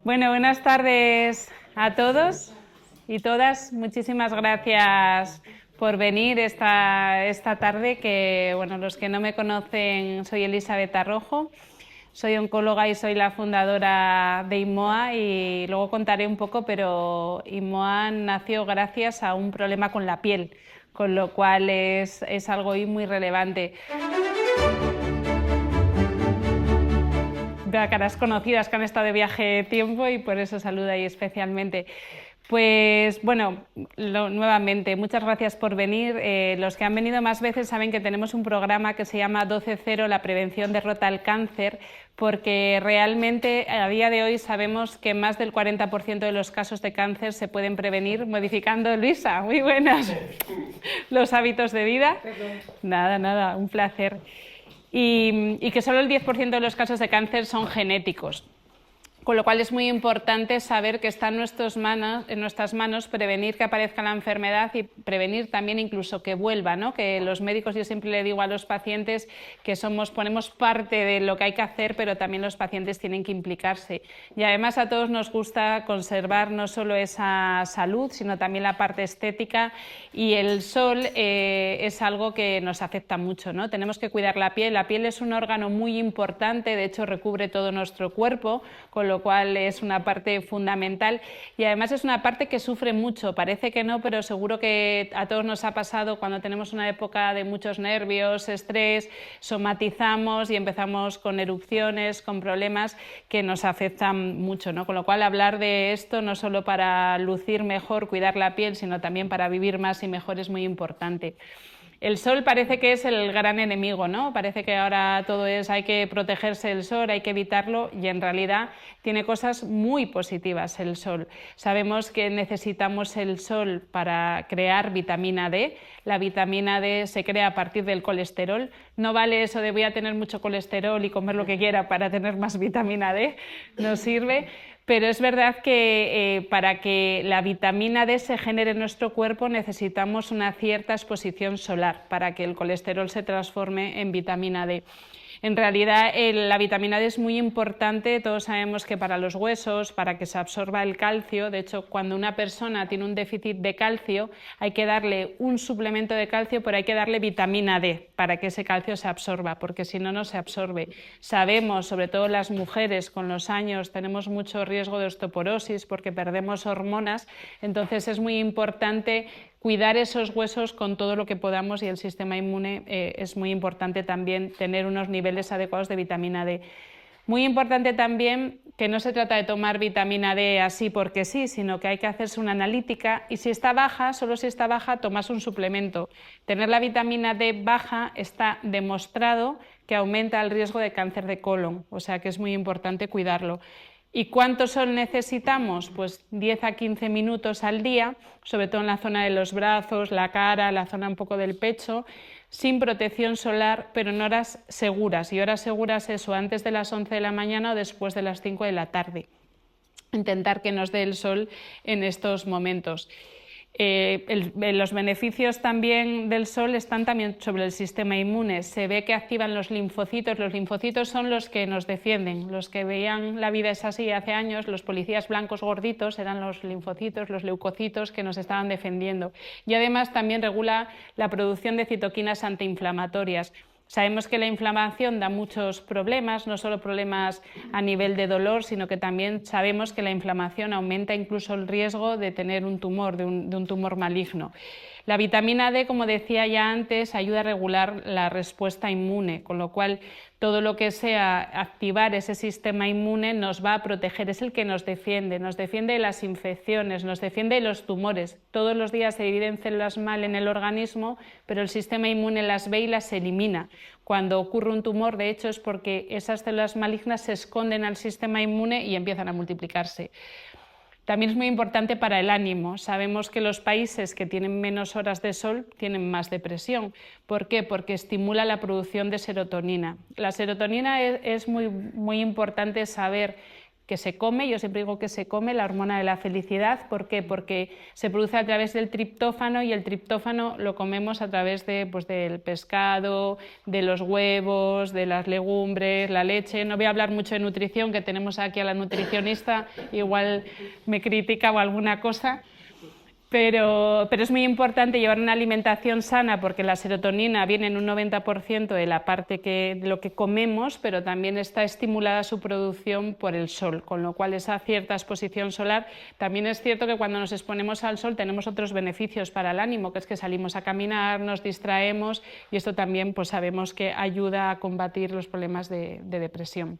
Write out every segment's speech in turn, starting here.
Bueno, buenas tardes a todos y todas. Muchísimas gracias por venir esta tarde, que bueno, los que no me conocen, soy Elisabet Arrojo, soy oncóloga y soy la fundadora de IMOA, y luego contaré un poco, pero IMOA nació gracias a un problema con la piel, con lo cual es algo muy relevante. De caras conocidas que han estado de viaje tiempo y por eso saludo ahí especialmente. Pues bueno, nuevamente, muchas gracias por venir. Los que han venido más veces saben que tenemos un programa que se llama 12-0, la prevención derrota al cáncer, porque realmente a día de hoy sabemos que más del 40% de los casos de cáncer se pueden prevenir modificando, Luisa, muy buenas, los hábitos de vida. Nada, un placer. Y que solo el 10% de los casos de cáncer son genéticos. Con lo cual es muy importante saber que está en nuestras manos prevenir que aparezca la enfermedad y prevenir también incluso que vuelva, ¿no? Que los médicos, yo siempre le digo a los pacientes que ponemos parte de lo que hay que hacer, pero también los pacientes tienen que implicarse. Y además a todos nos gusta conservar no solo esa salud, sino también la parte estética, y el sol es algo que nos afecta mucho, ¿no? Tenemos que cuidar la piel. La piel es un órgano muy importante, de hecho recubre todo nuestro cuerpo, con lo cual es una parte fundamental, y además es una parte que sufre mucho. Parece que no, pero seguro que a todos nos ha pasado cuando tenemos una época de muchos nervios, estrés, somatizamos y empezamos con erupciones, con problemas que nos afectan mucho, ¿no? Con lo cual hablar de esto no solo para lucir mejor, cuidar la piel, sino también para vivir más y mejor es muy importante. El sol parece que es el gran enemigo, ¿no? Parece que ahora todo es hay que protegerse del sol, hay que evitarlo, y en realidad tiene cosas muy positivas el sol. Sabemos que necesitamos el sol para crear vitamina D. La vitamina D se crea a partir del colesterol. No vale eso de voy a tener mucho colesterol y comer lo que quiera para tener más vitamina D, no sirve. Pero es verdad que para que la vitamina D se genere en nuestro cuerpo necesitamos una cierta exposición solar para que el colesterol se transforme en vitamina D. En realidad la vitamina D es muy importante, todos sabemos que para los huesos, para que se absorba el calcio. De hecho, cuando una persona tiene un déficit de calcio hay que darle un suplemento de calcio, pero hay que darle vitamina D para que ese calcio se absorba, porque si no, no se absorbe. Sabemos, sobre todo las mujeres, con los años tenemos mucho riesgo de osteoporosis porque perdemos hormonas, entonces es muy importante cuidar esos huesos con todo lo que podamos, y el sistema inmune es muy importante también tener unos niveles adecuados de vitamina D. Muy importante también que no se trata de tomar vitamina D así porque sí, sino que hay que hacerse una analítica, y si está baja, solo si está baja, tomas un suplemento. Tener la vitamina D baja está demostrado que aumenta el riesgo de cáncer de colon, o sea que es muy importante cuidarlo. ¿Y cuánto sol necesitamos? Pues 10 a 15 minutos al día, sobre todo en la zona de los brazos, la cara, la zona un poco del pecho, sin protección solar, pero en horas seguras. Y horas seguras eso, antes de las 11 de la mañana o después de las 5 de la tarde. Intentar que nos dé el sol en estos momentos. Los beneficios también del sol están también sobre el sistema inmune. Se ve que activan los linfocitos. Los linfocitos son los que nos defienden. Los que veían La vida es así hace años, los policías blancos gorditos eran los linfocitos, los leucocitos que nos estaban defendiendo. Y además también regula la producción de citoquinas antiinflamatorias. Sabemos que la inflamación da muchos problemas, no solo problemas a nivel de dolor, sino que también sabemos que la inflamación aumenta incluso el riesgo de tener un tumor, de un tumor maligno. La vitamina D, como decía ya antes, ayuda a regular la respuesta inmune, con lo cual todo lo que sea activar ese sistema inmune nos va a proteger, es el que nos defiende de las infecciones, nos defiende de los tumores. Todos los días se dividen células mal en el organismo, pero el sistema inmune las ve y las elimina. Cuando ocurre un tumor, de hecho, es porque esas células malignas se esconden al sistema inmune y empiezan a multiplicarse. También es muy importante para el ánimo. Sabemos que los países que tienen menos horas de sol tienen más depresión. ¿Por qué? Porque estimula la producción de serotonina. La serotonina es muy importante saber que se come, yo siempre digo que se come la hormona de la felicidad. ¿Por qué? Porque se produce a través del triptófano y el triptófano lo comemos a través de, pues, del pescado, de los huevos, de las legumbres, la leche. No voy a hablar mucho de nutrición, que tenemos aquí a la nutricionista, igual me critica o alguna cosa. Pero es muy importante llevar una alimentación sana porque la serotonina viene en un 90% de la parte de lo que comemos, pero también está estimulada su producción por el sol, con lo cual esa cierta exposición solar. También es cierto que cuando nos exponemos al sol tenemos otros beneficios para el ánimo, que es que salimos a caminar, nos distraemos y esto también pues sabemos que ayuda a combatir los problemas de depresión.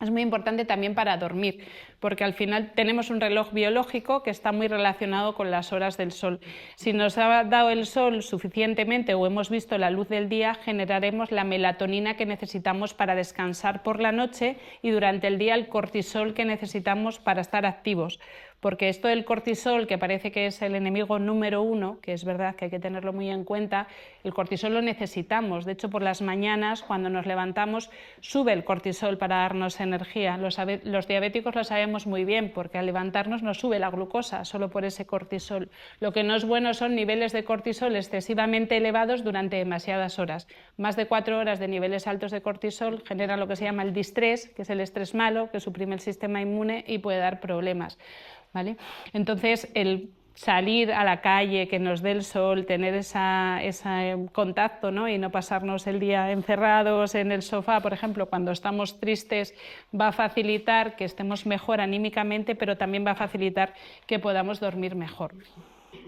Es muy importante también para dormir, porque al final tenemos un reloj biológico que está muy relacionado con las horas del sol. Si nos ha dado el sol suficientemente o hemos visto la luz del día, generaremos la melatonina que necesitamos para descansar por la noche y durante el día el cortisol que necesitamos para estar activos. Porque esto del cortisol, que parece que es el enemigo número uno, que es verdad que hay que tenerlo muy en cuenta, el cortisol lo necesitamos. De hecho, por las mañanas, cuando nos levantamos, sube el cortisol para darnos energía. Los diabéticos lo sabemos muy bien, porque al levantarnos nos sube la glucosa, solo por ese cortisol. Lo que no es bueno son niveles de cortisol excesivamente elevados durante demasiadas horas. Más de 4 horas de niveles altos de cortisol generan lo que se llama el distrés, que es el estrés malo, que suprime el sistema inmune y puede dar problemas. ¿Vale? Entonces, el salir a la calle, que nos dé el sol, tener ese contacto, ¿no? Y no pasarnos el día encerrados en el sofá, por ejemplo, cuando estamos tristes, va a facilitar que estemos mejor anímicamente, pero también va a facilitar que podamos dormir mejor.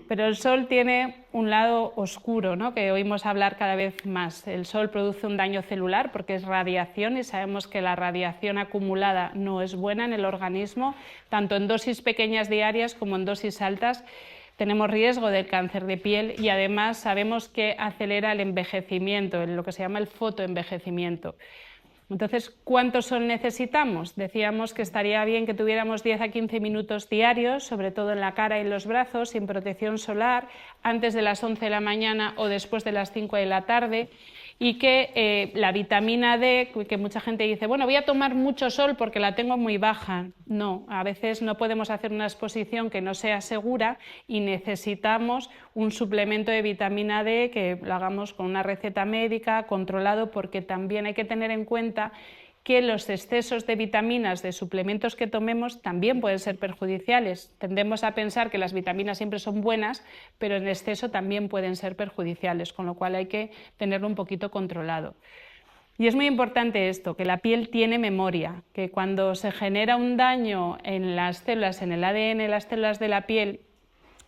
Pero el sol tiene un lado oscuro, ¿no? Que oímos hablar cada vez más. El sol produce un daño celular porque es radiación y sabemos que la radiación acumulada no es buena en el organismo, tanto en dosis pequeñas diarias como en dosis altas. Tenemos riesgo del cáncer de piel y además sabemos que acelera el envejecimiento, lo que se llama el fotoenvejecimiento. Entonces, ¿cuánto sol necesitamos? Decíamos que estaría bien que tuviéramos 10 a 15 minutos diarios, sobre todo en la cara y en los brazos, sin protección solar, antes de las 11 de la mañana o después de las 5 de la tarde, y que la vitamina D, que mucha gente dice, bueno, voy a tomar mucho sol porque la tengo muy baja. No, a veces no podemos hacer una exposición que no sea segura y necesitamos un suplemento de vitamina D que lo hagamos con una receta médica, controlado, porque también hay que tener en cuenta que los excesos de vitaminas de suplementos que tomemos también pueden ser perjudiciales. Tendemos a pensar que las vitaminas siempre son buenas, pero en exceso también pueden ser perjudiciales, con lo cual hay que tenerlo un poquito controlado. Y es muy importante esto, que la piel tiene memoria, que cuando se genera un daño en las células, en el ADN de las células de la piel,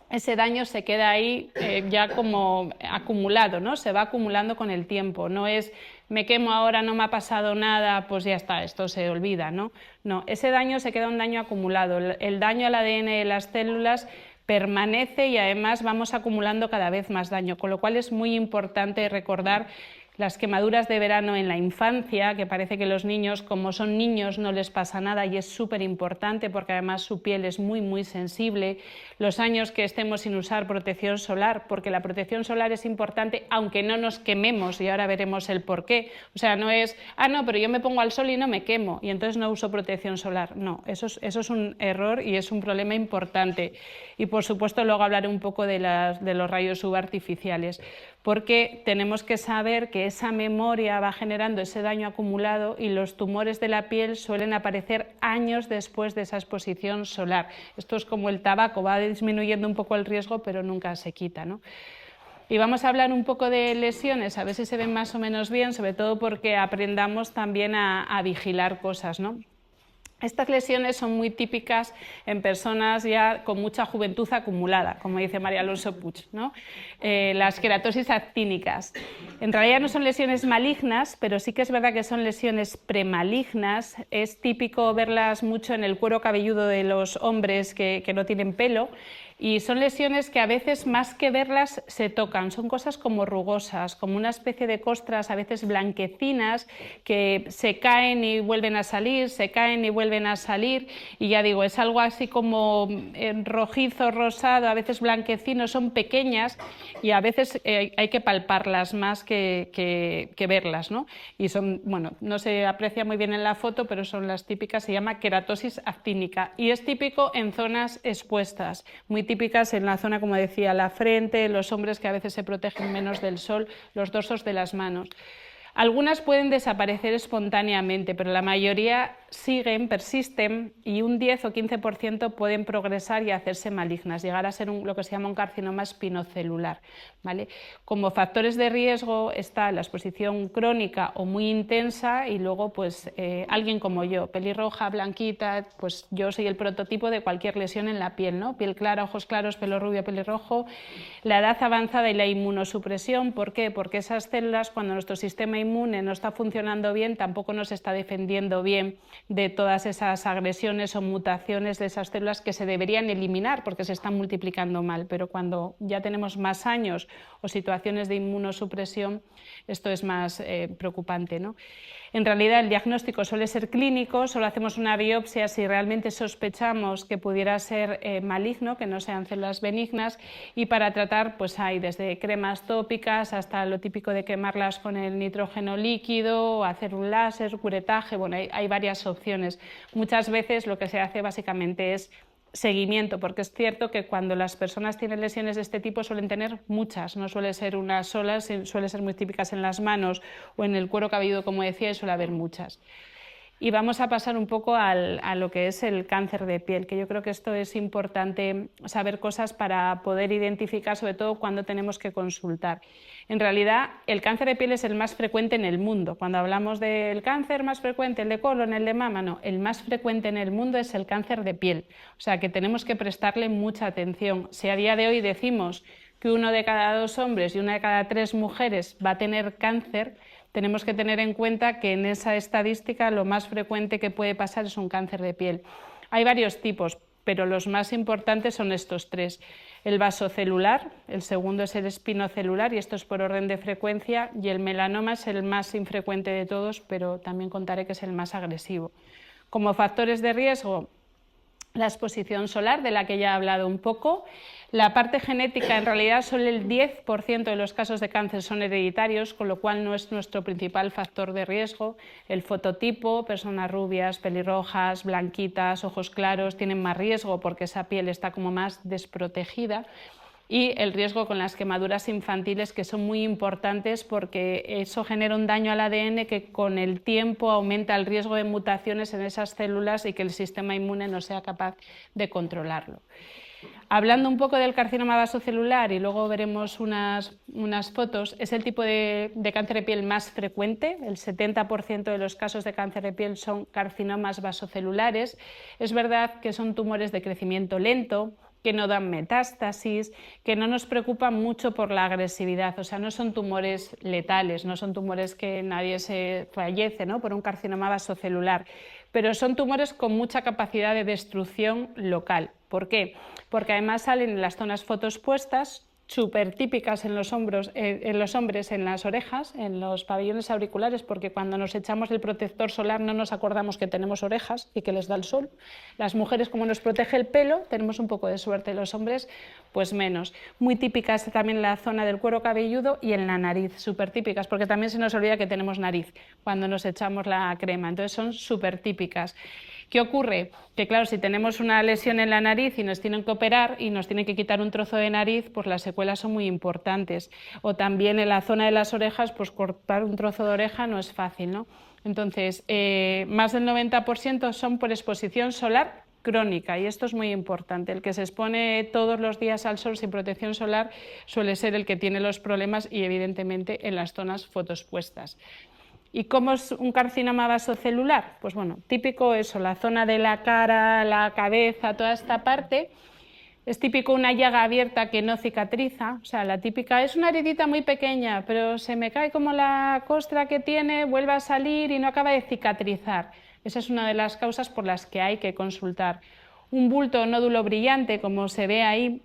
ese daño se queda ahí ya como acumulado, ¿no? Se va acumulando con el tiempo, no es me quemo ahora, no me ha pasado nada, pues ya está, esto se olvida, ¿no? No, ese daño se queda un daño acumulado, el daño al ADN de las células permanece y además vamos acumulando cada vez más daño, con lo cual es muy importante recordar las quemaduras de verano en la infancia, que parece que los niños, como son niños, no les pasa nada y es súper importante porque además su piel es muy, muy sensible. Los años que estemos sin usar protección solar, porque la protección solar es importante aunque no nos quememos y ahora veremos el por qué. O sea, no es, no, pero yo me pongo al sol y no me quemo y entonces no uso protección solar. No, eso es un error y es un problema importante. Y por supuesto luego hablaré un poco de los rayos UV artificiales, porque tenemos que saber que esa memoria va generando ese daño acumulado y los tumores de la piel suelen aparecer años después de esa exposición solar. Esto es como el tabaco, va disminuyendo un poco el riesgo, pero nunca se quita, ¿no? Y vamos a hablar un poco de lesiones, a ver si se ven más o menos bien, sobre todo porque aprendamos también a vigilar cosas, ¿no? Estas lesiones son muy típicas en personas ya con mucha juventud acumulada, como dice María Alonso Puig, ¿no? Las queratosis actínicas. En realidad no son lesiones malignas, pero sí que es verdad que son lesiones premalignas. Es típico verlas mucho en el cuero cabelludo de los hombres que no tienen pelo. Y son lesiones que a veces más que verlas se tocan, son cosas como rugosas, como una especie de costras a veces blanquecinas que se caen y vuelven a salir, se caen y vuelven a salir, y ya digo, es algo así como rojizo, rosado, a veces blanquecino, son pequeñas y a veces hay que palparlas más que verlas, ¿no? Y son, bueno, no se aprecia muy bien en la foto, pero son las típicas, se llama queratosis actínica y es típico en zonas expuestas, muy típicas en la zona, como decía, la frente, los hombres que a veces se protegen menos del sol, los dorsos de las manos. Algunas pueden desaparecer espontáneamente, pero la mayoría siguen, persisten y un 10 o 15% pueden progresar y hacerse malignas, llegar a ser lo que se llama un carcinoma espinocelular, ¿vale? Como factores de riesgo está la exposición crónica o muy intensa y luego pues alguien como yo, pelirroja, blanquita, pues yo soy el prototipo de cualquier lesión en la piel, ¿no? Piel clara, ojos claros, pelo rubio, pelirrojo, la edad avanzada y la inmunosupresión. ¿Por qué? Porque esas células, cuando nuestro sistema inmune no está funcionando bien, tampoco nos está defendiendo bien de todas esas agresiones o mutaciones de esas células que se deberían eliminar porque se están multiplicando mal, pero cuando ya tenemos más años o situaciones de inmunosupresión, esto es más preocupante, ¿no? En realidad el diagnóstico suele ser clínico, solo hacemos una biopsia si realmente sospechamos que pudiera ser maligno, que no sean células benignas, y para tratar pues hay desde cremas tópicas hasta lo típico de quemarlas con el nitrógeno líquido, hacer un láser, curetaje, bueno, hay varias opciones. Muchas veces lo que se hace básicamente es seguimiento, porque es cierto que cuando las personas tienen lesiones de este tipo suelen tener muchas, no suele ser una sola, suele ser muy típicas en las manos o en el cuero cabelludo, como decía, y suele haber muchas. Y vamos a pasar un poco a lo que es el cáncer de piel, que yo creo que esto es importante saber cosas para poder identificar, sobre todo cuando tenemos que consultar. En realidad, el cáncer de piel es el más frecuente en el mundo. Cuando hablamos del cáncer más frecuente, el de colon, el de mama, no, el más frecuente en el mundo es el cáncer de piel. O sea que tenemos que prestarle mucha atención. Si a día de hoy decimos que 1 de cada 2 hombres y 1 de cada 3 mujeres va a tener cáncer, tenemos que tener en cuenta que en esa estadística lo más frecuente que puede pasar es un cáncer de piel. Hay varios tipos, pero los más importantes son estos 3. El vasocelular, el segundo es el espinocelular y esto es por orden de frecuencia, y el melanoma es el más infrecuente de todos, pero también contaré que es el más agresivo. Como factores de riesgo, la exposición solar, de la que ya he hablado un poco. La parte genética, en realidad solo el 10% de los casos de cáncer son hereditarios, con lo cual no es nuestro principal factor de riesgo. El fototipo, personas rubias, pelirrojas, blanquitas, ojos claros, tienen más riesgo porque esa piel está como más desprotegida. Y el riesgo con las quemaduras infantiles, que son muy importantes porque eso genera un daño al ADN que con el tiempo aumenta el riesgo de mutaciones en esas células y que el sistema inmune no sea capaz de controlarlo. Hablando un poco del carcinoma vasocelular, y luego veremos unas fotos, es el tipo de cáncer de piel más frecuente. El 70% de los casos de cáncer de piel son carcinomas vasocelulares. Es verdad que son tumores de crecimiento lento, que no dan metástasis, que no nos preocupan mucho por la agresividad, o sea, no son tumores letales, no son tumores que nadie se fallece, ¿no?, por un carcinoma vasocelular, pero son tumores con mucha capacidad de destrucción local. ¿Por qué? Porque además salen en las zonas fotoexpuestas, súper típicas en los hombres, en las orejas, en los pabellones auriculares, porque cuando nos echamos el protector solar no nos acordamos que tenemos orejas y que les da el sol. Las mujeres, como nos protege el pelo, tenemos un poco de suerte, los hombres pues menos. Muy típicas también en la zona del cuero cabelludo y en la nariz, súper típicas, porque también se nos olvida que tenemos nariz cuando nos echamos la crema, entonces son súper típicas. ¿Qué ocurre? Que claro, si tenemos una lesión en la nariz y nos tienen que operar y nos tienen que quitar un trozo de nariz, pues las secuelas son muy importantes. O también en la zona de las orejas, pues cortar un trozo de oreja no es fácil, ¿no? Entonces, más del 90% son por exposición solar crónica, y esto es muy importante. El que se expone todos los días al sol sin protección solar suele ser el que tiene los problemas, y evidentemente en las zonas fotoexpuestas. ¿Y cómo es un carcinoma vasocelular? Pues bueno, típico eso, la zona de la cara, la cabeza, toda esta parte. Es típico una llaga abierta que no cicatriza, o sea, la típica es una heridita muy pequeña, pero se me cae como la costra que tiene, vuelve a salir y no acaba de cicatrizar. Esa es una de las causas por las que hay que consultar. Un bulto o nódulo brillante, como se ve ahí,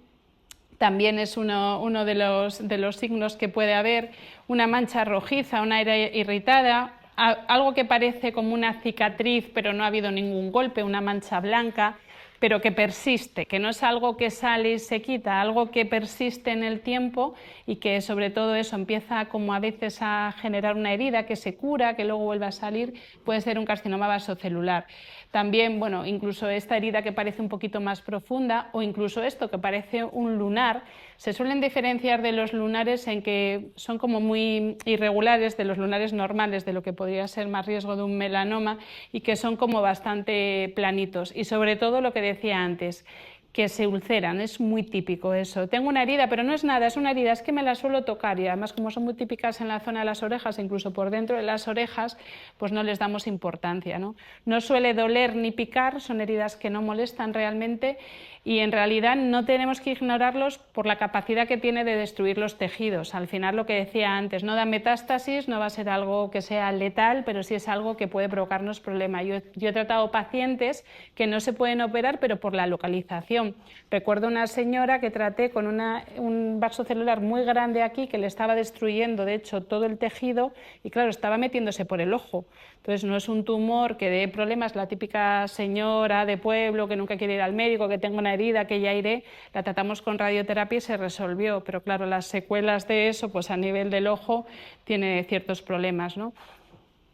también es uno de los signos que puede haber. Una mancha rojiza, una área irritada, algo que parece como una cicatriz pero no ha habido ningún golpe, una mancha blanca, pero que persiste, que no es algo que sale y se quita, algo que persiste en el tiempo y que sobre todo eso empieza como a veces a generar una herida que se cura, que luego vuelve a salir, puede ser un carcinoma vasocelular. También, bueno, incluso esta herida que parece un poquito más profunda o incluso esto que parece un lunar, se suelen diferenciar de los lunares en que son como muy irregulares, de los lunares normales, de lo que podría ser más riesgo de un melanoma y que son como bastante planitos. Y sobre todo lo que decía antes, que se ulceran, es muy típico eso. Tengo una herida, pero no es nada, es una herida, es que me la suelo tocar y además como son muy típicas en la zona de las orejas, incluso por dentro de las orejas, pues no les damos importancia, ¿no? No suele doler ni picar, son heridas que no molestan realmente y en realidad no tenemos que ignorarlos por la capacidad que tiene de destruir los tejidos. Al final lo que decía antes, no da metástasis, no va a ser algo que sea letal, pero sí es algo que puede provocarnos problemas. Yo he tratado pacientes que no se pueden operar, pero por la localización. Recuerdo una señora que traté con un vaso celular muy grande aquí que le estaba destruyendo, de hecho, todo el tejido y claro, estaba metiéndose por el ojo. Entonces no es un tumor que dé problemas, la típica señora de pueblo que nunca quiere ir al médico, que tenga una herida, que ya iré, la tratamos con radioterapia y se resolvió, pero claro, las secuelas de eso, pues a nivel del ojo, tiene ciertos problemas, ¿no?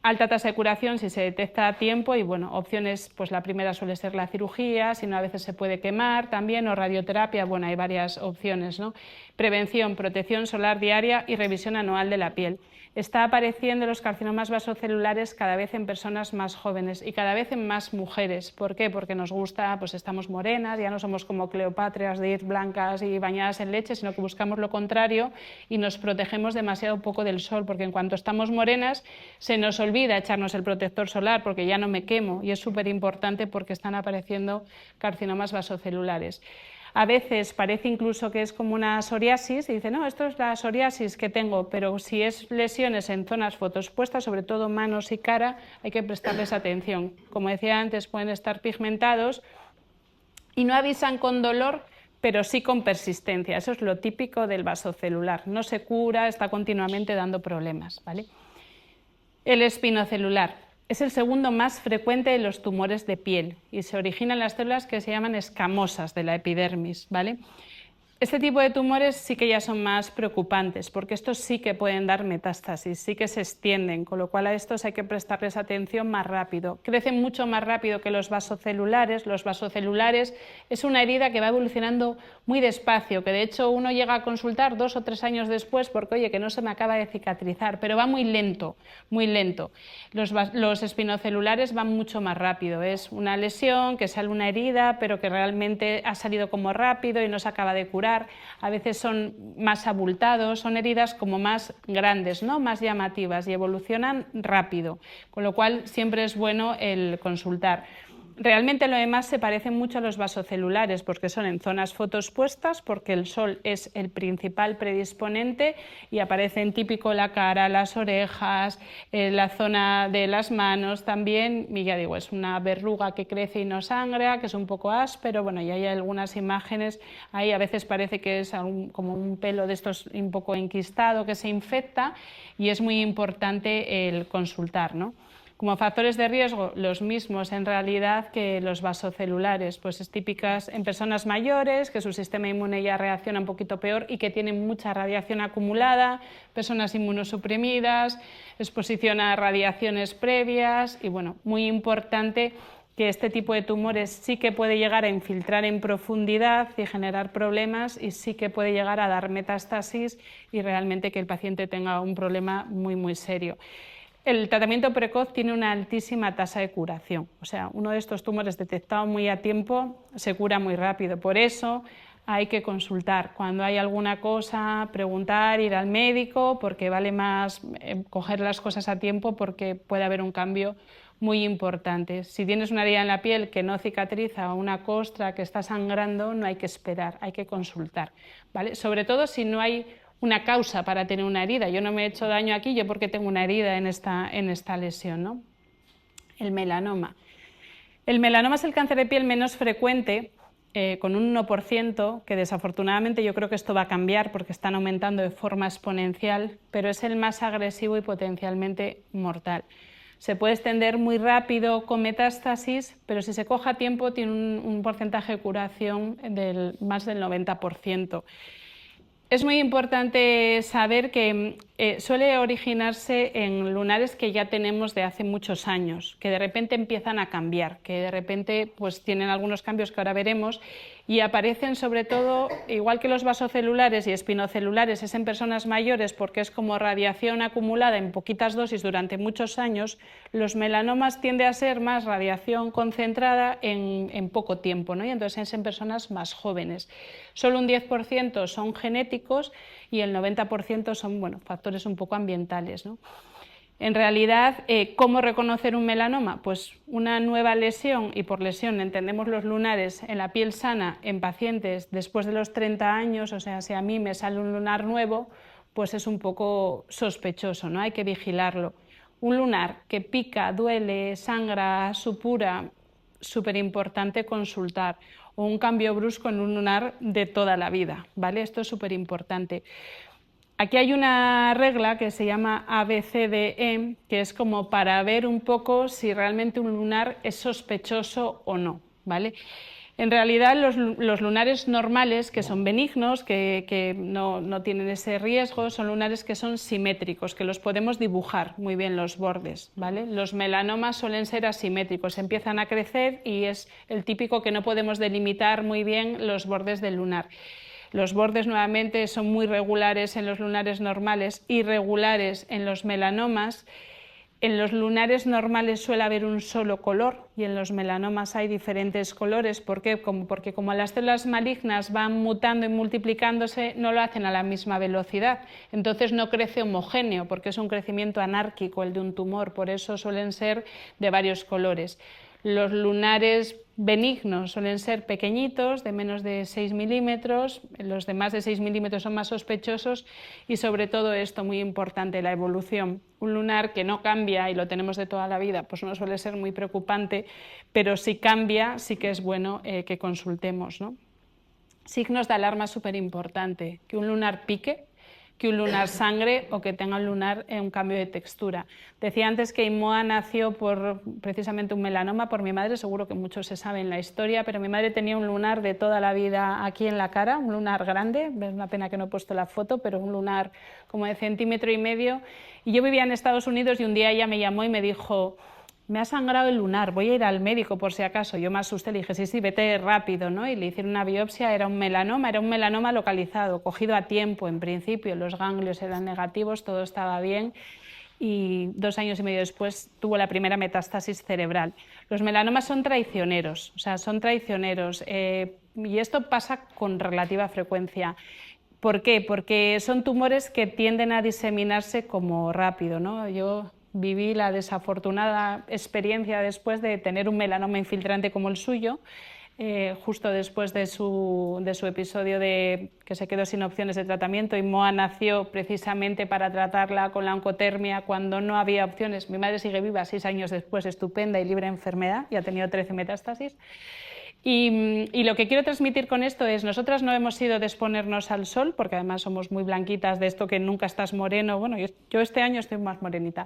Alta tasa de curación si se detecta a tiempo y bueno, opciones, pues la primera suele ser la cirugía, si no a veces se puede quemar también o radioterapia, bueno, hay varias opciones, ¿no? Prevención, protección solar diaria y revisión anual de la piel. Está apareciendo los carcinomas vasocelulares cada vez en personas más jóvenes y cada vez en más mujeres. ¿Por qué? Porque nos gusta, pues estamos morenas, ya no somos como Cleopatras de ir blancas y bañadas en leche, sino que buscamos lo contrario y nos protegemos demasiado poco del sol, porque en cuanto estamos morenas se nos olvida echarnos el protector solar porque ya no me quemo y es súper importante porque están apareciendo carcinomas vasocelulares. A veces parece incluso que es como una psoriasis y dice, no, esto es la psoriasis que tengo, pero si es lesiones en zonas fotoexpuestas, sobre todo manos y cara, hay que prestarles atención. Como decía antes, pueden estar pigmentados y no avisan con dolor, pero sí con persistencia. Eso es lo típico del vasocelular. No se cura, está continuamente dando problemas, ¿vale? El espinocelular es el segundo más frecuente de los tumores de piel y se origina en las células que se llaman escamosas de la epidermis, ¿vale? Este tipo de tumores sí que ya son más preocupantes porque estos sí que pueden dar metástasis, sí que se extienden, con lo cual a estos hay que prestarles atención más rápido. Crecen mucho más rápido que los vasocelulares. Los vasocelulares es una herida que va evolucionando muy despacio, que de hecho uno llega a consultar 2 o 3 años después porque, oye, que no se me acaba de cicatrizar, pero va muy lento, muy lento. Los espinocelulares van mucho más rápido, es una lesión, que sale una herida, pero que realmente ha salido como rápido y no se acaba de curar. A veces son más abultados, son heridas como más grandes, ¿no? Más llamativas y evolucionan rápido, con lo cual siempre es bueno el consultar. Realmente lo demás se parece mucho a los vasocelulares porque son en zonas fotoexpuestas, porque el sol es el principal predisponente y aparecen típico la cara, las orejas, la zona de las manos también, y ya digo, es una verruga que crece y no sangra, que es un poco áspero, bueno, y hay algunas imágenes, ahí a veces parece que es como un pelo de estos un poco enquistado que se infecta y es muy importante el consultar, ¿no? Como factores de riesgo, los mismos en realidad que los vasocelulares, pues es típicas en personas mayores, que su sistema inmune ya reacciona un poquito peor y que tienen mucha radiación acumulada, personas inmunosuprimidas, exposición a radiaciones previas y bueno, muy importante que este tipo de tumores sí que puede llegar a infiltrar en profundidad y generar problemas y sí que puede llegar a dar metástasis y realmente que el paciente tenga un problema muy, muy serio. El tratamiento precoz tiene una altísima tasa de curación, o sea, uno de estos tumores detectado muy a tiempo se cura muy rápido, por eso hay que consultar. Cuando hay alguna cosa, preguntar, ir al médico, porque vale más coger las cosas a tiempo porque puede haber un cambio muy importante. Si tienes una herida en la piel que no cicatriza o una costra que está sangrando, no hay que esperar, hay que consultar, ¿vale? Sobre todo si no hay una causa para tener una herida. Yo no me he hecho daño aquí, yo porque tengo una herida en esta lesión, ¿no? El melanoma. El melanoma es el cáncer de piel menos frecuente con un 1%, que desafortunadamente yo creo que esto va a cambiar porque están aumentando de forma exponencial, pero es el más agresivo y potencialmente mortal. Se puede extender muy rápido con metástasis, pero si se coge a tiempo tiene un porcentaje de curación del más del 90%. Es muy importante saber que suele originarse en lunares que ya tenemos de hace muchos años, que de repente empiezan a cambiar, que de repente pues, tienen algunos cambios que ahora veremos y aparecen sobre todo, igual que los vasocelulares y espinocelulares, es en personas mayores porque es como radiación acumulada en poquitas dosis durante muchos años, los melanomas tiende a ser más radiación concentrada en poco tiempo, ¿no? Y entonces es en personas más jóvenes. Solo un 10% son genéticos y el 90% son factores un poco ambientales, ¿no? En realidad, ¿cómo reconocer un melanoma? Pues una nueva lesión, y por lesión entendemos los lunares en la piel sana en pacientes después de los 30 años, o sea, si a mí me sale un lunar nuevo, pues es un poco sospechoso, ¿no? Hay que vigilarlo. Un lunar que pica, duele, sangra, supura, súper importante consultar, o un cambio brusco en un lunar de toda la vida, ¿vale? Esto es súper importante. Aquí hay una regla que se llama ABCDE, que es como para ver un poco si realmente un lunar es sospechoso o no, ¿vale? En realidad los lunares normales, que son benignos, que no tienen ese riesgo, son lunares que son simétricos, que los podemos dibujar muy bien los bordes, ¿vale? Los melanomas suelen ser asimétricos, empiezan a crecer y es el típico que no podemos delimitar muy bien los bordes del lunar. Los bordes nuevamente son muy regulares en los lunares normales, irregulares en los melanomas. En los lunares normales suele haber un solo color y en los melanomas hay diferentes colores. ¿Por qué? Porque como las células malignas van mutando y multiplicándose, no lo hacen a la misma velocidad. Entonces no crece homogéneo porque es un crecimiento anárquico el de un tumor, por eso suelen ser de varios colores. Los lunares benignos suelen ser pequeñitos, de menos de 6 milímetros, los de más de 6 milímetros son más sospechosos y sobre todo esto, muy importante, la evolución. Un lunar que no cambia y lo tenemos de toda la vida, pues no suele ser muy preocupante, pero si cambia sí que es bueno que consultemos, ¿no? Signos de alarma súper importante, que un lunar pique, que un lunar sangre o que tenga un lunar en un cambio de textura. Decía antes que Imoa nació por precisamente un melanoma por mi madre, seguro que muchos se saben la historia, pero mi madre tenía un lunar de toda la vida aquí en la cara, un lunar grande, es una pena que no he puesto la foto, pero un lunar como de 1,5 centímetros, y yo vivía en Estados Unidos y un día ella me llamó y me dijo: me ha sangrado el lunar, voy a ir al médico por si acaso. Yo me asusté, le dije, sí, vete rápido, ¿no? Y le hicieron una biopsia, era un melanoma localizado, cogido a tiempo en principio, los ganglios eran negativos, todo estaba bien y 2 años y medio después tuvo la primera metástasis cerebral. Los melanomas son traicioneros, y esto pasa con relativa frecuencia. ¿Por qué? Porque son tumores que tienden a diseminarse como rápido, ¿no? Yo viví la desafortunada experiencia después de tener un melanoma infiltrante como el suyo, justo después de su episodio que se quedó sin opciones de tratamiento, y Moa nació precisamente para tratarla con la oncotermia cuando no había opciones. Mi madre sigue viva 6 años después, estupenda y libre de enfermedad, y ha tenido 13 metástasis. Y lo que quiero transmitir con esto es, nosotras no hemos ido de exponernos al sol, porque además somos muy blanquitas, de esto que nunca estás moreno, bueno, yo este año estoy más morenita,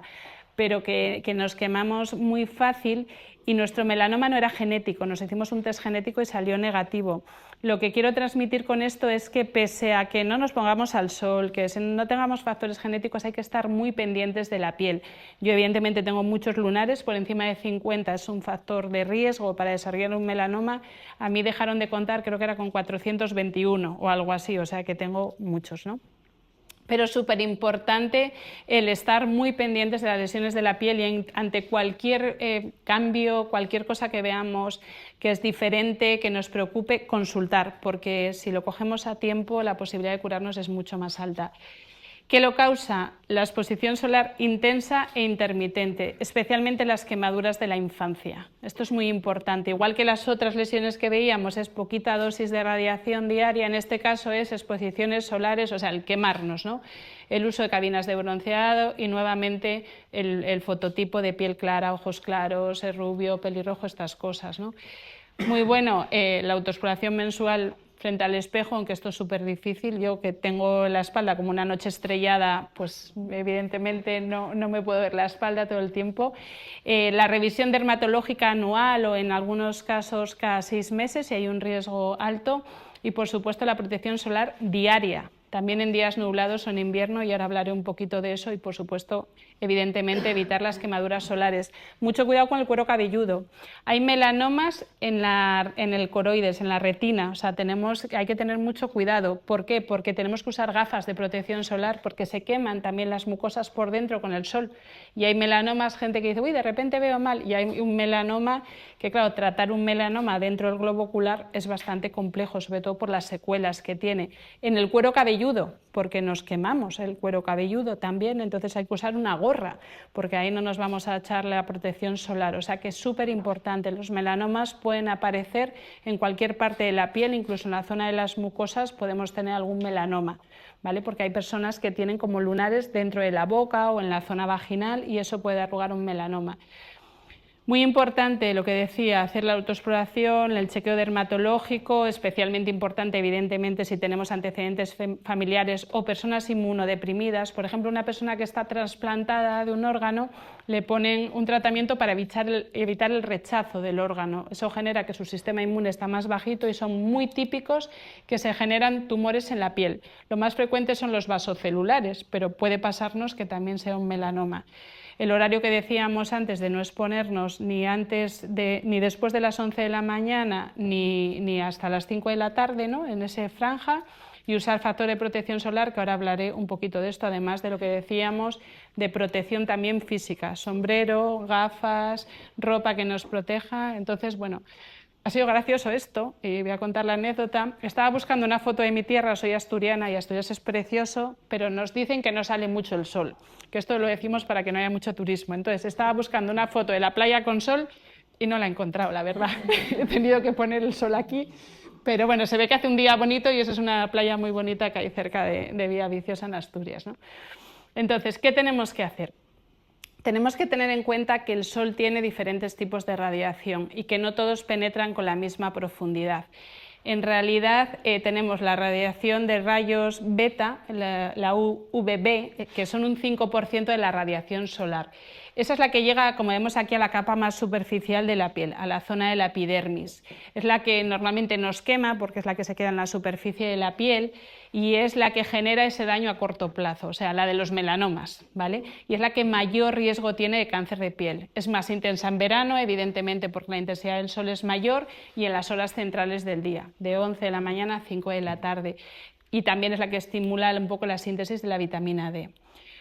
pero que nos quemamos muy fácil, y nuestro melanoma no era genético, nos hicimos un test genético y salió negativo. Lo que quiero transmitir con esto es que pese a que no nos pongamos al sol, que no tengamos factores genéticos, hay que estar muy pendientes de la piel. Yo evidentemente tengo muchos lunares, por encima de 50 es un factor de riesgo para desarrollar un melanoma. A mí dejaron de contar, creo que era con 421 o algo así, o sea que tengo muchos, ¿no? Pero es súper importante el estar muy pendientes de las lesiones de la piel y ante cualquier cambio, cualquier cosa que veamos que es diferente, que nos preocupe, consultar, porque si lo cogemos a tiempo la posibilidad de curarnos es mucho más alta. ¿Qué lo causa? La exposición solar intensa e intermitente, especialmente las quemaduras de la infancia. Esto es muy importante. Igual que las otras lesiones que veíamos es poquita dosis de radiación diaria, en este caso es exposiciones solares, o sea, el quemarnos, ¿no? El uso de cabinas de bronceado y nuevamente el fototipo de piel clara, ojos claros, rubio, pelirrojo, estas cosas, ¿no? Muy bueno, la autoexploración mensual frente al espejo, aunque esto es súper difícil. Yo que tengo la espalda como una noche estrellada, pues evidentemente no me puedo ver la espalda todo el tiempo. La revisión dermatológica anual o en algunos casos cada 6 meses si hay un riesgo alto. Y por supuesto la protección solar diaria, también en días nublados o en invierno, y ahora hablaré un poquito de eso. Y por supuesto, evidentemente, evitar las quemaduras solares. Mucho cuidado con el cuero cabelludo. Hay melanomas en el coroides, en la retina, o sea, hay que tener mucho cuidado. ¿Por qué? Porque tenemos que usar gafas de protección solar, porque se queman también las mucosas por dentro con el sol. Y hay melanomas, gente que dice, uy, de repente veo mal, y hay un melanoma que, claro, tratar un melanoma dentro del globo ocular es bastante complejo, sobre todo por las secuelas que tiene. En el cuero cabelludo, porque nos quemamos el cuero cabelludo también, entonces hay que usar una gorra, porque ahí no nos vamos a echar la protección solar. O sea que es súper importante. Los melanomas pueden aparecer en cualquier parte de la piel, incluso en la zona de las mucosas podemos tener algún melanoma, ¿vale? Porque hay personas que tienen como lunares dentro de la boca o en la zona vaginal y eso puede dar lugar a un melanoma. Muy importante lo que decía, hacer la autoexploración, el chequeo dermatológico, especialmente importante evidentemente si tenemos antecedentes familiares o personas inmunodeprimidas. Por ejemplo, una persona que está trasplantada de un órgano, le ponen un tratamiento para evitar el rechazo del órgano. Eso genera que su sistema inmune está más bajito y son muy típicos que se generan tumores en la piel. Lo más frecuente son los vasocelulares, pero puede pasarnos que también sea un melanoma. El horario que decíamos antes de no exponernos ni después de las 11 de la mañana ni hasta las 5 de la tarde, ¿no? En esa franja, y usar factor de protección solar, que ahora hablaré un poquito de esto, además de lo que decíamos de protección también física, sombrero, gafas, ropa que nos proteja. Entonces, bueno, ha sido gracioso esto, y voy a contar la anécdota. Estaba buscando una foto de mi tierra, soy asturiana y Asturias es precioso, pero nos dicen que no sale mucho el sol, que esto lo decimos para que no haya mucho turismo. Entonces estaba buscando una foto de la playa con sol y no la he encontrado, la verdad. He tenido que poner el sol aquí, pero bueno, se ve que hace un día bonito y esa es una playa muy bonita que hay cerca de Villaviciosa en Asturias, ¿no? Entonces, ¿qué tenemos que hacer? Tenemos que tener en cuenta que el Sol tiene diferentes tipos de radiación y que no todos penetran con la misma profundidad. En realidad tenemos la radiación de rayos beta, la UVB, que son un 5% de la radiación solar. Esa es la que llega, como vemos aquí, a la capa más superficial de la piel, a la zona de la epidermis. Es la que normalmente nos quema porque es la que se queda en la superficie de la piel y es la que genera ese daño a corto plazo, o sea, la de los melanomas, ¿vale? Y es la que mayor riesgo tiene de cáncer de piel. Es más intensa en verano, evidentemente, porque la intensidad del sol es mayor, y en las horas centrales del día, de 11 de la mañana a 5 de la tarde. Y también es la que estimula un poco la síntesis de la vitamina D.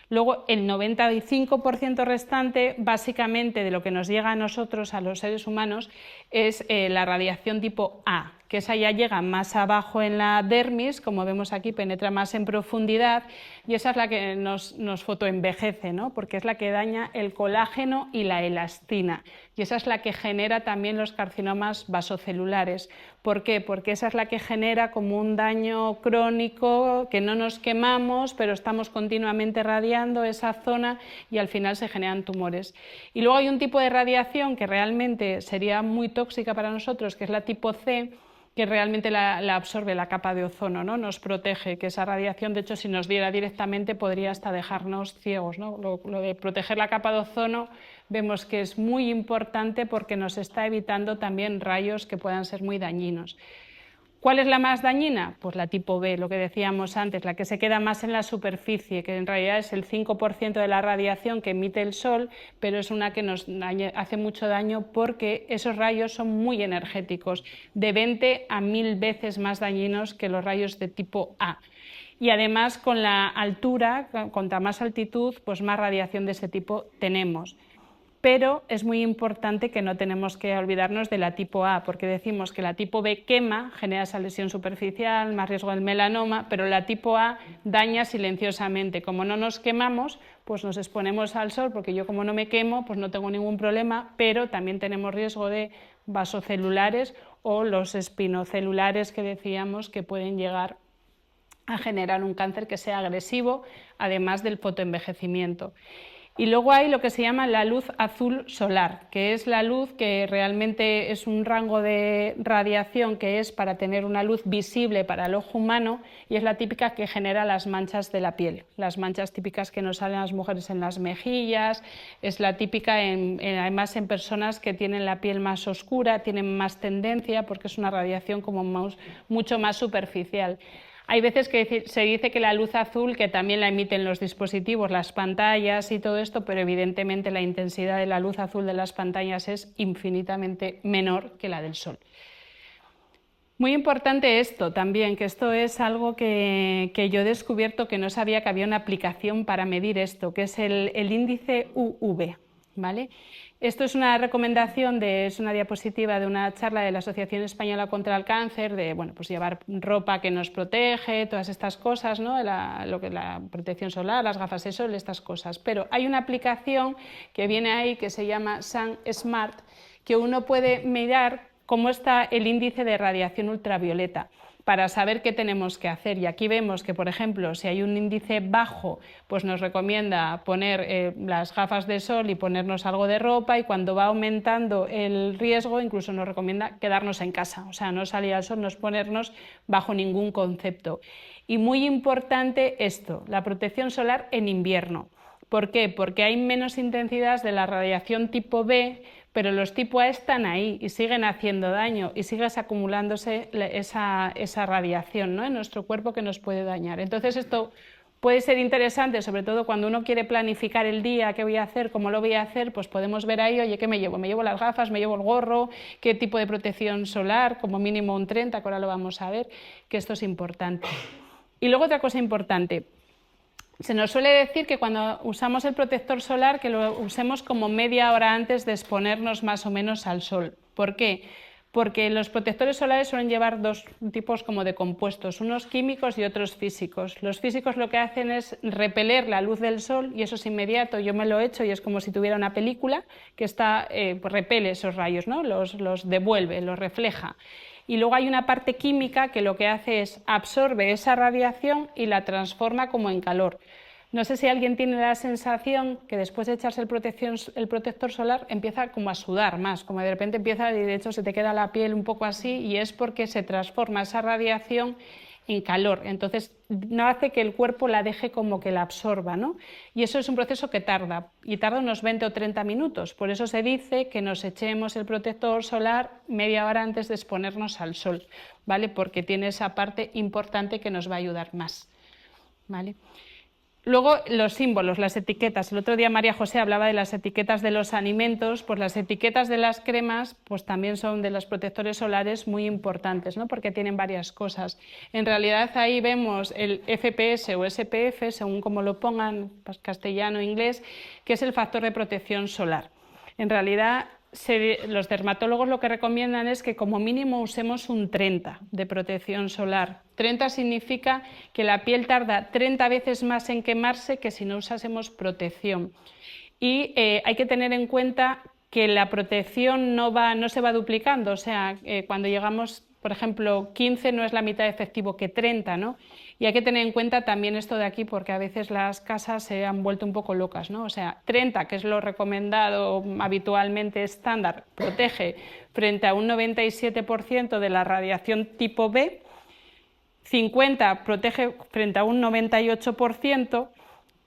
Luego, el 95% restante, básicamente de lo que nos llega a nosotros, a los seres humanos, es la radiación tipo A, que esa ya llega más abajo en la dermis, como vemos aquí, penetra más en profundidad, y esa es la que nos fotoenvejece, ¿no? Porque es la que daña el colágeno y la elastina, y esa es la que genera también los carcinomas vasocelulares. ¿Por qué? Porque esa es la que genera como un daño crónico, que no nos quemamos, pero estamos continuamente radiando esa zona y al final se generan tumores. Y luego hay un tipo de radiación que realmente sería muy tóxica para nosotros, que es la tipo C, que realmente la absorbe la capa de ozono, ¿no? Nos protege, que esa radiación, de hecho, si nos diera directamente podría hasta dejarnos ciegos, ¿no? Lo de proteger la capa de ozono vemos que es muy importante porque nos está evitando también rayos que puedan ser muy dañinos. ¿Cuál es la más dañina? Pues la tipo B, lo que decíamos antes, la que se queda más en la superficie, que en realidad es el 5% de la radiación que emite el Sol, pero es una que nos hace mucho daño porque esos rayos son muy energéticos, de 20 a 1000 veces más dañinos que los rayos de tipo A. Y además, con la altura, cuanta más altitud, pues más radiación de ese tipo tenemos. Pero es muy importante que no tenemos que olvidarnos de la tipo A, porque decimos que la tipo B quema, genera esa lesión superficial, más riesgo del melanoma, pero la tipo A daña silenciosamente. Como no nos quemamos, pues nos exponemos al sol, porque yo como no me quemo, pues no tengo ningún problema, pero también tenemos riesgo de vasocelulares o los espinocelulares que decíamos que pueden llegar a generar un cáncer que sea agresivo, además del fotoenvejecimiento. Y luego hay lo que se llama la luz azul solar, que es la luz que realmente es un rango de radiación que es para tener una luz visible para el ojo humano y es la típica que genera las manchas de la piel, las manchas típicas que nos salen a las mujeres en las mejillas, es la típica además en personas que tienen la piel más oscura, tienen más tendencia porque es una radiación como mucho más superficial. Hay veces que se dice que la luz azul, que también la emiten los dispositivos, las pantallas y todo esto, pero evidentemente la intensidad de la luz azul de las pantallas es infinitamente menor que la del sol. Muy importante esto también, que esto es algo que yo he descubierto que no sabía que había una aplicación para medir esto, que es el índice UV, ¿vale? Esto es una recomendación, es una diapositiva de una charla de la Asociación Española contra el Cáncer, de bueno, pues llevar ropa que nos protege, todas estas cosas, ¿no? La protección solar, las gafas de sol, estas cosas. Pero hay una aplicación que viene ahí que se llama Sun Smart, que uno puede mirar cómo está el índice de radiación ultravioleta para saber qué tenemos que hacer. Y aquí vemos que, por ejemplo, si hay un índice bajo, pues nos recomienda poner las gafas de sol y ponernos algo de ropa, y cuando va aumentando el riesgo, incluso nos recomienda quedarnos en casa, o sea, no salir al sol, no exponernos bajo ningún concepto. Y muy importante esto, la protección solar en invierno. ¿Por qué? Porque hay menos intensidad de la radiación tipo B, pero los tipo A están ahí y siguen haciendo daño y sigue acumulándose esa radiación, ¿no? En nuestro cuerpo que nos puede dañar. Entonces esto puede ser interesante, sobre todo cuando uno quiere planificar el día, qué voy a hacer, cómo lo voy a hacer, pues podemos ver ahí, oye, ¿qué me llevo? ¿Me llevo las gafas? ¿Me llevo el gorro? ¿Qué tipo de protección solar? Como mínimo un 30, que ahora lo vamos a ver, que esto es importante. Y luego otra cosa importante. Se nos suele decir que cuando usamos el protector solar que lo usemos como media hora antes de exponernos más o menos al sol. ¿Por qué? Porque los protectores solares suelen llevar dos tipos como de compuestos, unos químicos y otros físicos. Los físicos lo que hacen es repeler la luz del sol y eso es inmediato. Yo me lo he hecho y es como si tuviera una película que pues repele esos rayos, ¿no? Los devuelve, los refleja. Y luego hay una parte química que lo que hace es absorbe esa radiación y la transforma como en calor. No sé si alguien tiene la sensación que después de echarse el protector solar empieza como a sudar más, como de repente empieza y de hecho se te queda la piel un poco así, y es porque se transforma esa radiación en calor, entonces no hace que el cuerpo la deje como que la absorba, ¿no? Y eso es un proceso que tarda unos 20 o 30 minutos, por eso se dice que nos echemos el protector solar media hora antes de exponernos al sol, ¿vale? Porque tiene esa parte importante que nos va a ayudar más, ¿vale? Luego los símbolos, las etiquetas. El otro día María José hablaba de las etiquetas de los alimentos, pues las etiquetas de las cremas pues también son de los protectores solares muy importantes, ¿no? Porque tienen varias cosas. En realidad ahí vemos el FPS o SPF, según como lo pongan, pues, castellano o inglés, que es el factor de protección solar. En realidad los dermatólogos lo que recomiendan es que como mínimo usemos un 30 de protección solar. 30 significa que la piel tarda 30 veces más en quemarse que si no usásemos protección. Y hay que tener en cuenta que la protección no se va duplicando, o sea, cuando llegamos, por ejemplo, 15 no es la mitad de efectivo que 30, ¿no? Y hay que tener en cuenta también esto de aquí, porque a veces las casas se han vuelto un poco locas, ¿no? O sea, 30, que es lo recomendado habitualmente estándar, protege frente a un 97% de la radiación tipo B, 50 protege frente a un 98%,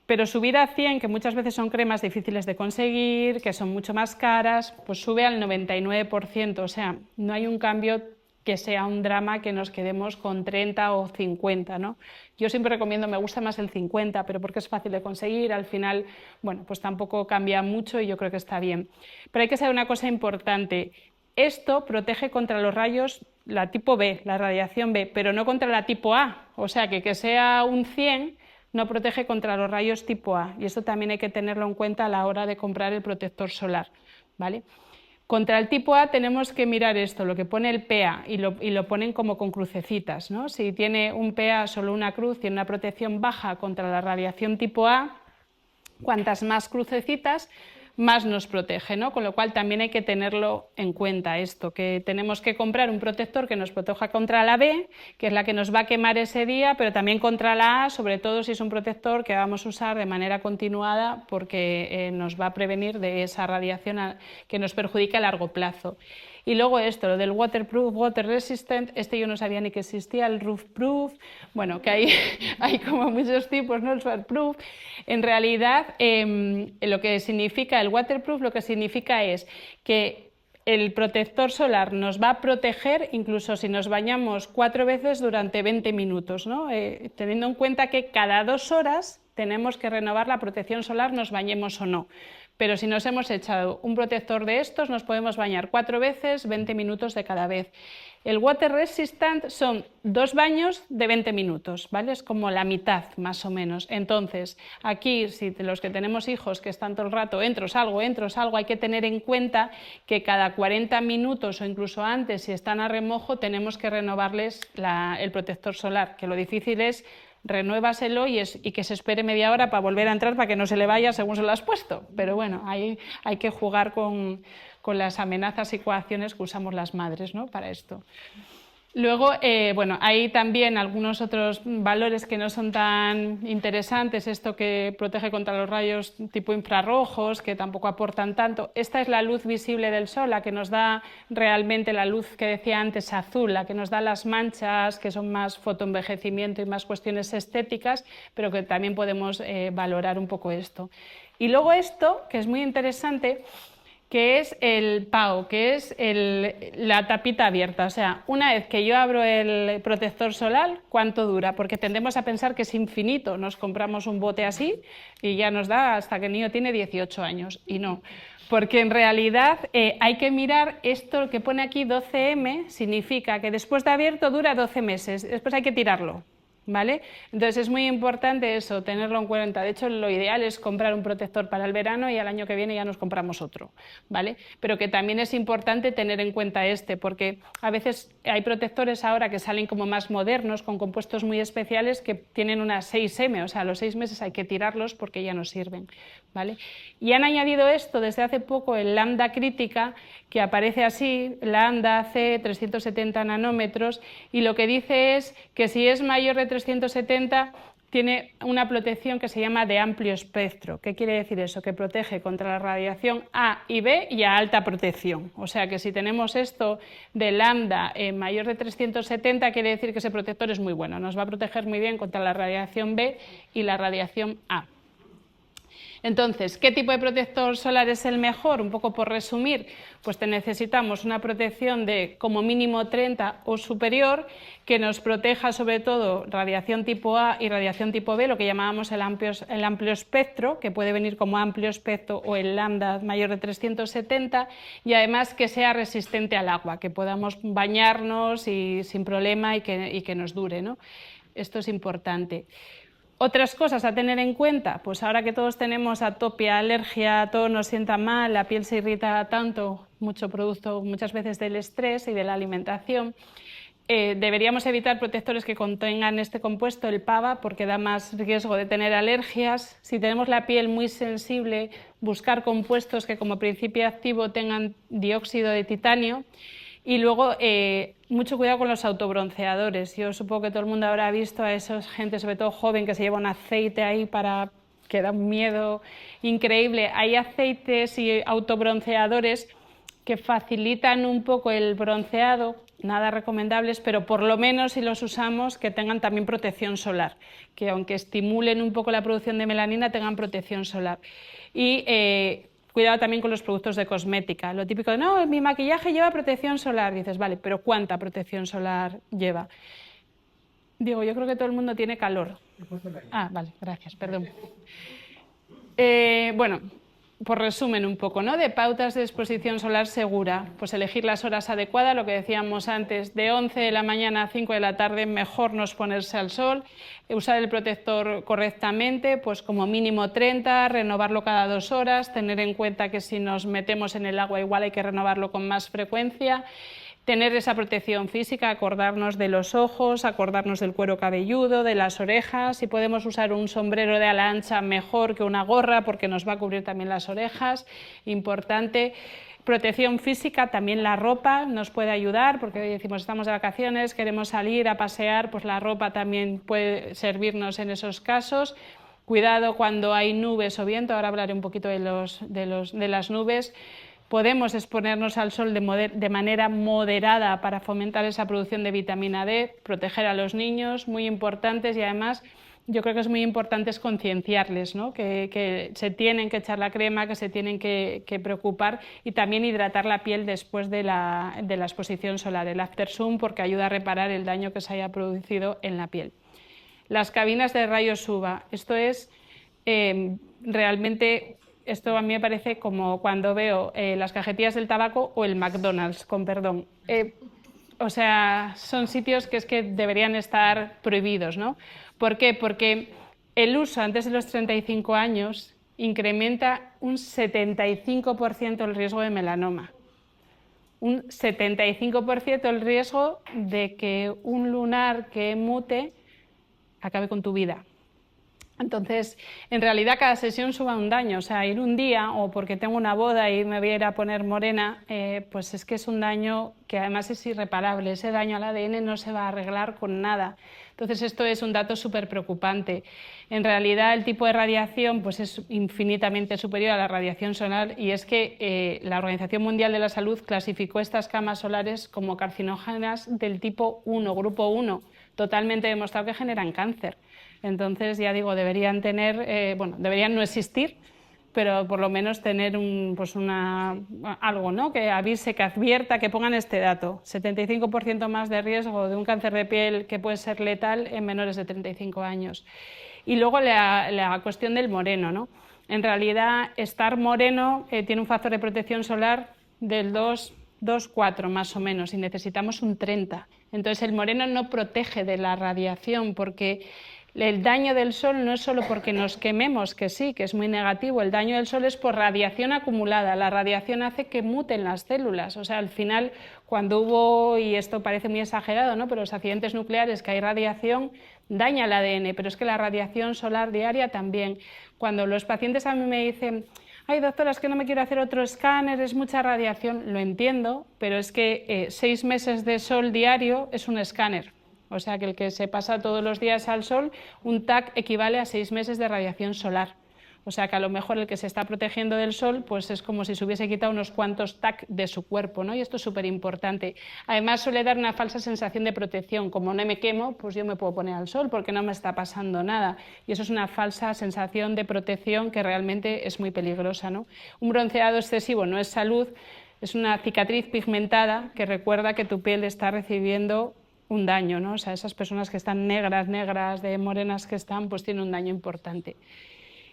pero subir a 100, que muchas veces son cremas difíciles de conseguir, que son mucho más caras, pues sube al 99%, o sea, no hay un cambio que sea un drama que nos quedemos con 30 o 50, ¿no? Yo siempre recomiendo, me gusta más el 50, pero porque es fácil de conseguir, al final, bueno, pues tampoco cambia mucho y yo creo que está bien. Pero hay que saber una cosa importante, esto protege contra los rayos, la tipo B, la radiación B, pero no contra la tipo A, o sea que sea un 100 no protege contra los rayos tipo A, y esto también hay que tenerlo en cuenta a la hora de comprar el protector solar, ¿vale? Contra el tipo A tenemos que mirar esto, lo que pone el PA, y lo ponen como con crucecitas, ¿no? Si tiene un PA solo una cruz, tiene una protección baja contra la radiación tipo A, cuantas más crucecitas, más nos protege, ¿no? Con lo cual también hay que tenerlo en cuenta esto, que tenemos que comprar un protector que nos proteja contra la B, que es la que nos va a quemar ese día, pero también contra la A, sobre todo si es un protector que vamos a usar de manera continuada porque nos va a prevenir de esa radiación que nos perjudica a largo plazo. Y luego esto, lo del waterproof, water resistant, yo no sabía ni que existía, el roofproof, bueno, que hay como muchos tipos, ¿no? El sweatproof. En realidad, lo que significa el waterproof, lo que significa es que el protector solar nos va a proteger incluso si nos bañamos 4 veces durante 20 minutos, ¿no? Teniendo en cuenta que cada 2 horas tenemos que renovar la protección solar, nos bañemos o no. Pero si nos hemos echado un protector de estos, nos podemos bañar 4 veces, 20 minutos de cada vez. El water resistant son 2 baños de 20 minutos, ¿vale? Es como la mitad, más o menos. Entonces, aquí, si los que tenemos hijos que están todo el rato, entro, salgo, hay que tener en cuenta que cada 40 minutos o incluso antes, si están a remojo, tenemos que renovarles el protector solar, que lo difícil es renuévaselo y que se espere media hora para volver a entrar para que no se le vaya según se lo has puesto. Pero bueno, hay que jugar con las amenazas y coacciones que usamos las madres, ¿no? Para esto. Luego, bueno, hay también algunos otros valores que no son tan interesantes, esto que protege contra los rayos tipo infrarrojos, que tampoco aportan tanto. Esta es la luz visible del sol, la que nos da realmente la luz que decía antes azul, la que nos da las manchas, que son más fotoenvejecimiento y más cuestiones estéticas, pero que también podemos valorar un poco esto. Y luego esto, que es muy interesante, que es el PAO, que es la tapita abierta. O sea, una vez que yo abro el protector solar, ¿cuánto dura? Porque tendemos a pensar que es infinito. Nos compramos un bote así y ya nos da hasta que el niño tiene 18 años. Y no, porque en realidad hay que mirar esto que pone aquí 12M, significa que después de abierto dura 12 meses, después hay que tirarlo. ¿Vale? Entonces es muy importante eso, tenerlo en cuenta. De hecho, lo ideal es comprar un protector para el verano y al año que viene ya nos compramos otro, ¿vale? Pero que también es importante tener en cuenta porque a veces hay protectores ahora que salen como más modernos, con compuestos muy especiales que tienen una 6M, o sea, a los 6 meses hay que tirarlos porque ya no sirven, ¿vale? Y han añadido esto desde hace poco, el lambda crítica, que aparece así, lambda C 370 nanómetros, y lo que dice es que si es mayor de 370 tiene una protección que se llama de amplio espectro. ¿Qué quiere decir eso? Que protege contra la radiación A y B y a alta protección. O sea que si tenemos esto de lambda mayor de 370, quiere decir que ese protector es muy bueno, nos va a proteger muy bien contra la radiación B y la radiación A. Entonces, ¿qué tipo de protector solar es el mejor? Un poco por resumir, pues necesitamos una protección de como mínimo 30 o superior, que nos proteja sobre todo radiación tipo A y radiación tipo B, lo que llamábamos el amplio espectro, que puede venir como amplio espectro o el lambda mayor de 370, y además que sea resistente al agua, que podamos bañarnos sin problema y que nos dure, ¿no? Esto es importante. Otras cosas a tener en cuenta, pues ahora que todos tenemos atopia, alergia, todo nos sienta mal, la piel se irrita tanto, mucho producto muchas veces del estrés y de la alimentación, deberíamos evitar protectores que contengan este compuesto, el PAVA, porque da más riesgo de tener alergias. Si tenemos la piel muy sensible, buscar compuestos que como principio activo tengan dióxido de titanio. Y luego, mucho cuidado con los autobronceadores. Yo supongo que todo el mundo habrá visto a esa gente, sobre todo joven, que se lleva un aceite ahí que da un miedo increíble. Hay aceites y autobronceadores que facilitan un poco el bronceado, nada recomendables, pero por lo menos si los usamos que tengan también protección solar, que aunque estimulen un poco la producción de melanina, tengan protección solar. Y cuidado también con los productos de cosmética. Lo típico de, no, mi maquillaje lleva protección solar. Dices, vale, pero ¿cuánta protección solar lleva? Digo, yo creo que todo el mundo tiene calor. Ah, vale, gracias, perdón. Bueno, por resumen un poco, ¿no? De pautas de exposición solar segura, pues elegir las horas adecuadas, lo que decíamos antes, de 11 de la mañana a 5 de la tarde, mejor no exponerse al sol, usar el protector correctamente, pues como mínimo 30, renovarlo cada 2 horas, tener en cuenta que si nos metemos en el agua igual hay que renovarlo con más frecuencia. tener esa protección física, acordarnos de los ojos, acordarnos del cuero cabelludo, de las orejas. Si podemos usar un sombrero de ala ancha, mejor que una gorra, porque nos va a cubrir también las orejas. Importante. Protección física, también la ropa nos puede ayudar, porque hoy decimos estamos de vacaciones, queremos salir a pasear, pues la ropa también puede servirnos en esos casos. Cuidado cuando hay nubes o viento, ahora hablaré un poquito de las nubes. Podemos exponernos al sol de manera moderada para fomentar esa producción de vitamina D, proteger a los niños, muy importantes, y además yo creo que es muy importante concienciarles, ¿no? que se tienen que echar la crema, que se tienen que preocupar, y también hidratar la piel después de la exposición solar, el after sun, porque ayuda a reparar el daño que se haya producido en la piel. Las cabinas de rayos UVA, esto es realmente... Esto a mí me parece como cuando veo las cajetillas del tabaco o el McDonald's, con perdón. O sea, son sitios que es que deberían estar prohibidos, ¿no? ¿Por qué? Porque el uso antes de los 35 años incrementa un 75% el riesgo de melanoma. Un 75% el riesgo de que un lunar que mute acabe con tu vida. Entonces, en realidad cada sesión suma un daño, o sea, ir un día o porque tengo una boda y me voy a ir a poner morena, pues es que es un daño que además es irreparable, ese daño al ADN no se va a arreglar con nada. Entonces, esto es un dato súper preocupante. En realidad, el tipo de radiación pues es infinitamente superior a la radiación solar, y es que la Organización Mundial de la Salud clasificó estas camas solares como carcinógenas del tipo 1, grupo 1, totalmente demostrado que generan cáncer. Entonces, ya digo, deberían tener, deberían no existir, pero por lo menos tener algo, ¿no? Que avise, que advierta, que pongan este dato. 75% más de riesgo de un cáncer de piel que puede ser letal en menores de 35 años. Y luego la cuestión del moreno, ¿no? En realidad, estar moreno tiene un factor de protección solar del 2,4 más o menos, y necesitamos un 30. Entonces, el moreno no protege de la radiación, porque el daño del sol no es solo porque nos quememos, que sí, que es muy negativo. El daño del sol es por radiación acumulada. La radiación hace que muten las células. O sea, al final, cuando hubo, y esto parece muy exagerado, ¿no?, pero los accidentes nucleares, que hay radiación, daña el ADN, pero es que la radiación solar diaria también. Cuando los pacientes a mí me dicen: ay, doctora, es que no me quiero hacer otro escáner, es mucha radiación, lo entiendo, pero es que 6 meses de sol diario es un escáner. O sea, que el que se pasa todos los días al sol, un TAC equivale a 6 meses de radiación solar. O sea, que a lo mejor el que se está protegiendo del sol, pues es como si se hubiese quitado unos cuantos TAC de su cuerpo, ¿no? Y esto es súper importante. Además, suele dar una falsa sensación de protección. Como no me quemo, pues yo me puedo poner al sol porque no me está pasando nada. Y eso es una falsa sensación de protección que realmente es muy peligrosa, ¿no? Un bronceado excesivo no es salud, es una cicatriz pigmentada que recuerda que tu piel está recibiendo un daño, ¿no? O sea, esas personas que están negras, de morenas que están, pues tienen un daño importante.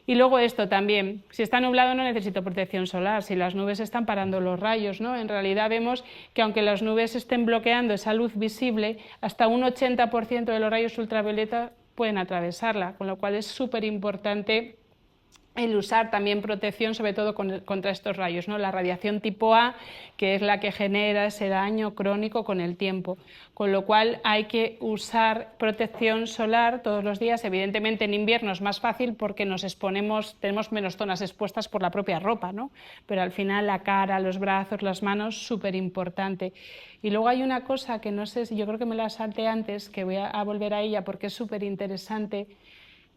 Y luego esto también, si está nublado no necesito protección solar, si las nubes están parando los rayos, ¿no? En realidad vemos que aunque las nubes estén bloqueando esa luz visible, hasta un 80% de los rayos ultravioleta pueden atravesarla, con lo cual es súper importante el usar también protección, sobre todo contra estos rayos, ¿no? La radiación tipo A, que es la que genera ese daño crónico con el tiempo, con lo cual hay que usar protección solar todos los días. Evidentemente en invierno es más fácil porque nos exponemos, tenemos menos zonas expuestas por la propia ropa, ¿no? Pero al final la cara, los brazos, las manos, súper importante. Y luego hay una cosa que no sé, yo creo que me la salté antes, que voy a volver a ella porque es súper interesante,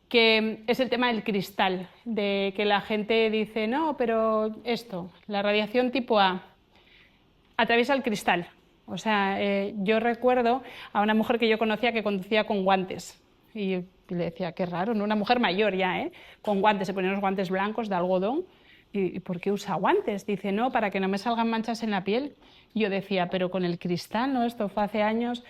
que es el tema del cristal, de que la gente dice: no, pero esto, la radiación tipo A atraviesa el cristal. O sea, yo recuerdo a una mujer que yo conocía que conducía con guantes, y le decía: qué raro, ¿no? Una mujer mayor ya, con guantes, se ponía unos guantes blancos de algodón. ¿Y por qué usa guantes? Dice: no, para que no me salgan manchas en la piel. Yo decía: pero con el cristal, ¿no? Esto fue hace años.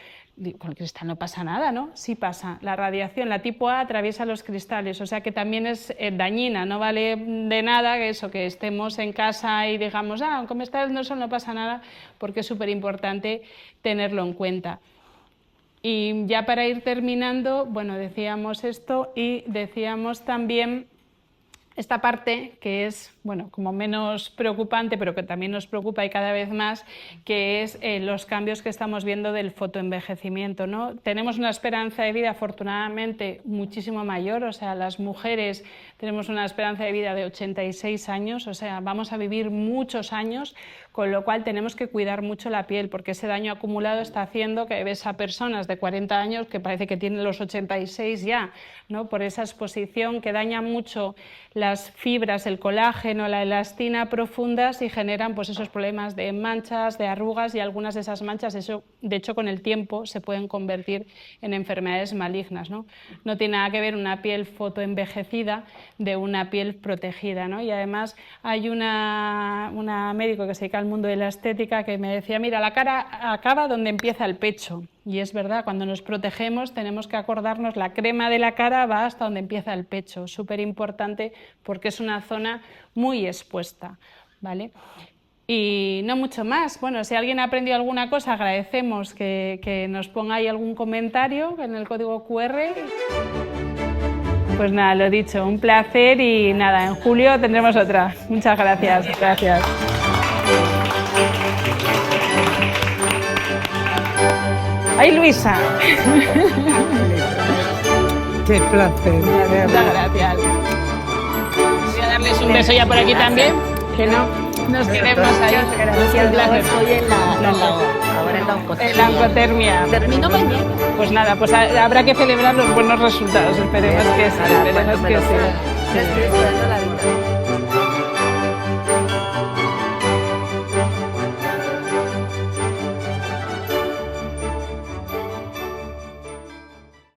Con el cristal no pasa nada, ¿no? Sí pasa. La radiación, la tipo A, atraviesa los cristales, o sea que también es dañina. No vale de nada que eso, que estemos en casa y digamos: aunque me está dando el sol no pasa nada, porque es súper importante tenerlo en cuenta. Y ya para ir terminando, bueno, decíamos esto y decíamos también esta parte que es, bueno, como menos preocupante, pero que también nos preocupa y cada vez más, que es los cambios que estamos viendo del fotoenvejecimiento, ¿no? Tenemos una esperanza de vida afortunadamente muchísimo mayor, o sea, las mujeres tenemos una esperanza de vida de 86 años, o sea, vamos a vivir muchos años, con lo cual tenemos que cuidar mucho la piel, porque ese daño acumulado está haciendo que ves a personas de 40 años que parece que tienen los 86 ya, ¿no? Por esa exposición que daña mucho las fibras, el colágeno, la elastina profundas y generan pues esos problemas de manchas, de arrugas, y algunas de esas manchas, eso, de hecho, con el tiempo se pueden convertir en enfermedades malignas, ¿no? No tiene nada que ver una piel fotoenvejecida de una piel protegida, ¿no? Y además hay una médico que se dedica al mundo de la estética que me decía, mira, la cara acaba donde empieza el pecho. Y es verdad, cuando nos protegemos tenemos que acordarnos, la crema de la cara va hasta donde empieza el pecho, súper importante porque es una zona muy expuesta, ¿vale? Y no mucho más. Bueno, si alguien ha aprendido alguna cosa, agradecemos que nos ponga ahí algún comentario en el código QR. Pues nada, lo dicho, un placer y nada, en julio tendremos otra. Muchas gracias. Gracias. ¡Ay, Luisa! ¡Qué placer! Muchas gracias. Voy a darles un beso ya por aquí también, que no nos queremos ahí. Gracias, yo estoy en la oncotermia. Termino mañana. Pues nada, pues habrá que celebrar los buenos resultados, esperemos que sí, esperemos que sí. Estoy esperando la